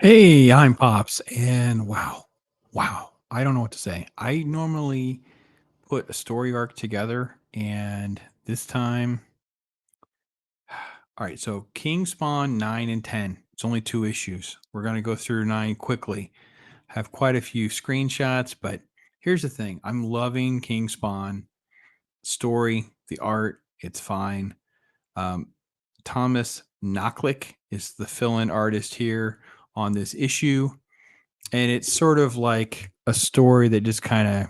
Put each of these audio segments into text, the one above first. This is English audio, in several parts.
Hey, I'm Pops, and wow, I don't know what to say. I normally put a story arc together, and this time, all right. So King Spawn 9 and 10. It's only two issues. We're gonna go through nine quickly. Have quite a few screenshots, but here's the thing: I'm loving King Spawn story, the art. It's fine. Um, Thomas Knocklick is the fill-in artist here on this issue, and it's sort of like a story that just kind of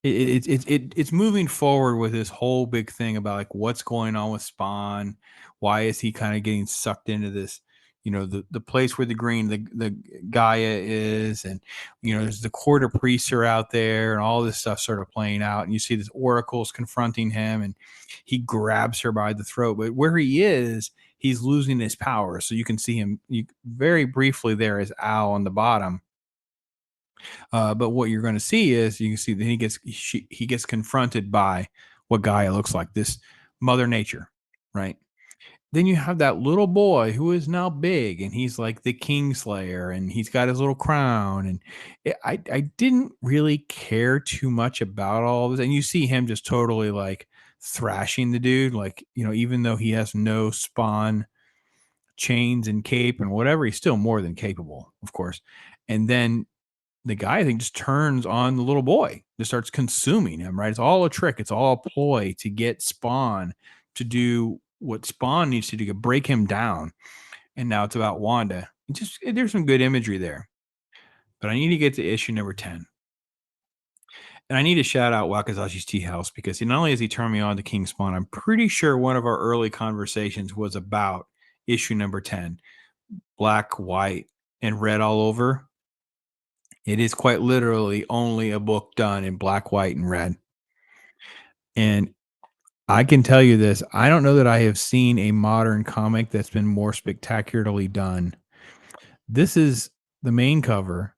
it's moving forward with this whole big thing about like what's going on with Spawn. Why is he kind of getting sucked into this, the place where the Gaia is, and there's the quarter priests are out there, and all this stuff sort of playing out, and you see this oracle's confronting him, and he grabs her by the throat, but where he is, he's losing his power. So you can see him very briefly there as Al on the bottom, but what you're going to see is you can see that he gets confronted by what Gaia looks like, this Mother Nature, right? Then you have that little boy who is now big, and he's like the Kingslayer, and he's got his little crown. And I didn't really care too much about all of this. And you see him just totally like thrashing the dude, like even though he has no Spawn chains and cape and whatever, he's still more than capable, of course. And then the guy, I think, just turns on the little boy, just starts consuming him, right? It's all a trick. It's all a ploy to get Spawn to do what Spawn needs to do to break him down. And now it's about Wanda. There's some good imagery there, but I need to get to issue number 10. And I need to shout out Wakazashi's Tea House because not only has he turned me on to King Spawn, I'm pretty sure one of our early conversations was about issue number 10, black, white, and red all over. It is quite literally only a book done in black, white, and red. And I can tell you this, I don't know that I have seen a modern comic that's been more spectacularly done. This is the main cover.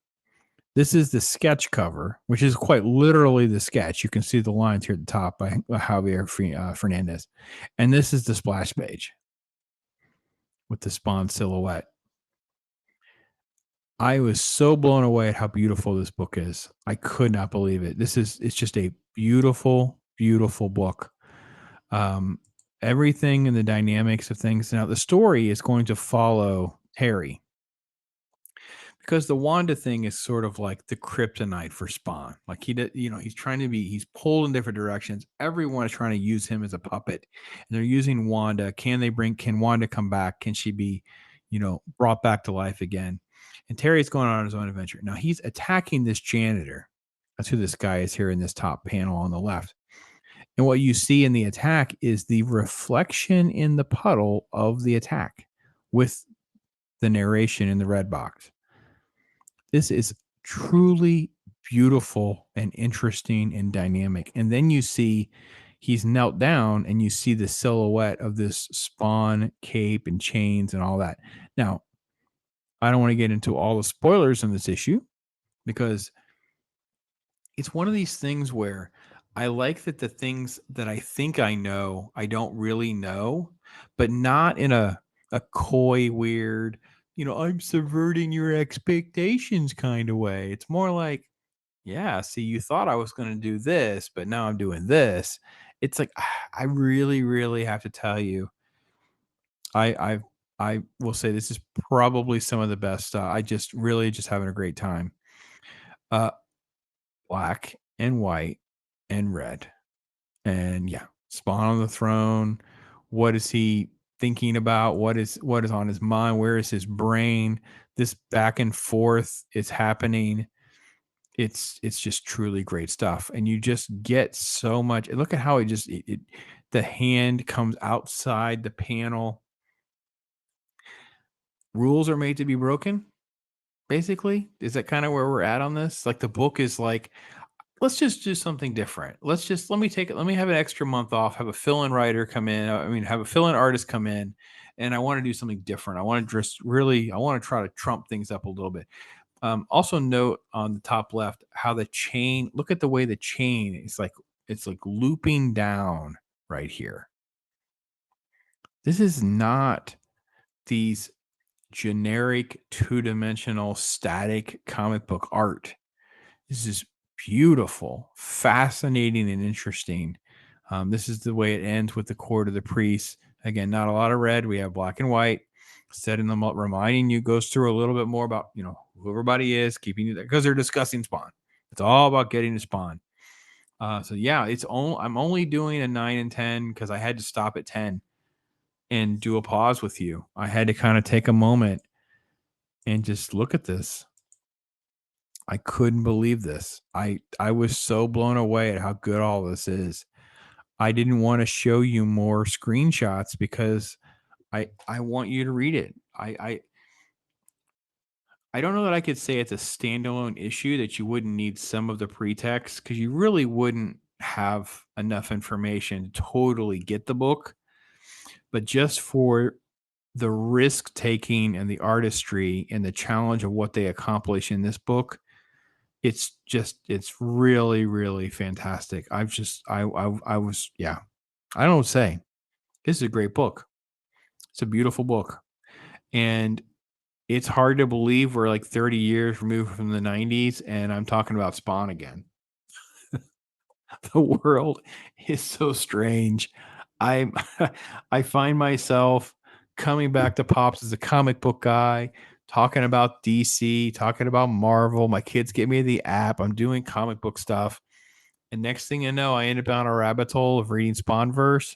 This is the sketch cover, which is quite literally the sketch. You can see the lines here at the top by Javier Fernandez. And this is the splash page with the Spawn silhouette. I was so blown away at how beautiful this book is. I could not believe it. It's just a beautiful, beautiful book. Um, Everything and the dynamics of things. Now, the story is going to follow Harry because the Wanda thing is sort of like the kryptonite for Spawn. Like he did, he's pulled in different directions. Everyone is trying to use him as a puppet, and they're using Wanda. Can Wanda come back? Can she be, brought back to life again? And Terry's going on his own adventure. Now he's attacking this janitor. That's who this guy is here in this top panel on the left. And what you see in the attack is the reflection in the puddle of the attack with the narration in the red box. This is truly beautiful and interesting and dynamic. And then you see he's knelt down and you see the silhouette of this Spawn cape and chains and all that. Now, I don't want to get into all the spoilers in this issue because it's one of these things where I like that the things that I think I know, I don't really know, but not in a coy, weird, I'm subverting your expectations kind of way. It's more like, yeah, see, you thought I was going to do this, but now I'm doing this. It's like I really, really have to tell you, I I will say this is probably some of the best. I just really just having a great time. Uh, Black and white and red. And yeah, Spawn on the throne. What is he thinking about? What is on his mind? Where is his brain? This back and forth is happening. It's just truly great stuff. And you just get so much. And look at how the hand comes outside the panel. Rules are made to be broken, basically. Is that kind of where we're at on this? Like the book is like, let's just do something different. Let me have an extra month off, have a fill-in writer come in. I mean, have a fill-in artist come in, and I want to do something different. I want to try to trump things up a little bit. Also note on the top left how the chain, look at the way the chain is like, it's like looping down right here. This is not these generic two-dimensional static comic book art. This is beautiful, fascinating, and interesting. This is the way it ends with the court of the priests. Again, not a lot of red. We have black and white. Setting them up, reminding you, goes through a little bit more about who everybody is, keeping you there because they're discussing Spawn. It's all about getting to Spawn. So yeah, I'm only doing a 9 and 10 because I had to stop at 10 and do a pause with you. I had to kind of take a moment and just look at this. I couldn't believe this. I was so blown away at how good all this is. I didn't want to show you more screenshots because I want you to read it. I don't know that I could say it's a standalone issue that you wouldn't need some of the pretext because you really wouldn't have enough information to totally get the book. But just for the risk taking and the artistry and the challenge of what they accomplish in this book, it's really, really fantastic. I was, yeah, I don't say this is a great book. It's a beautiful book. And it's hard to believe we're like 30 years removed from the 90s and I'm talking about Spawn again. The world is so strange. I I find myself coming back to Pops as a comic book guy, talking about DC, talking about Marvel. My kids get me the app. I'm doing comic book stuff. And next thing you know, I end up down a rabbit hole of reading Spawnverse,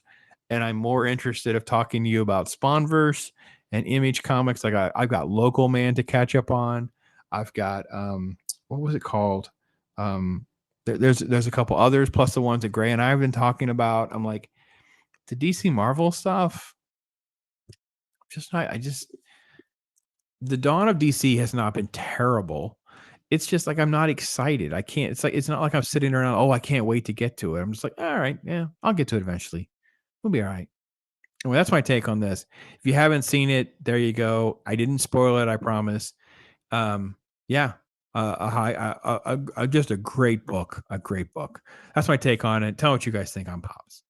and I'm more interested of talking to you about Spawnverse and Image Comics. I've got Local Man to catch up on. I've got what was it called? There's a couple others plus the ones that Gray and I have been talking about. I'm like, the DC Marvel stuff, just not. I just the dawn of DC has not been terrible. It's just like I'm not excited. I can't. It's like it's not like I'm sitting around. Oh, I can't wait to get to it. I'm just like, all right, yeah, I'll get to it eventually. We'll be all right. Well, that's my take on this. If you haven't seen it, there you go. I didn't spoil it. I promise. Yeah, a high, just a great book. A great book. That's my take on it. Tell what you guys think on Pops.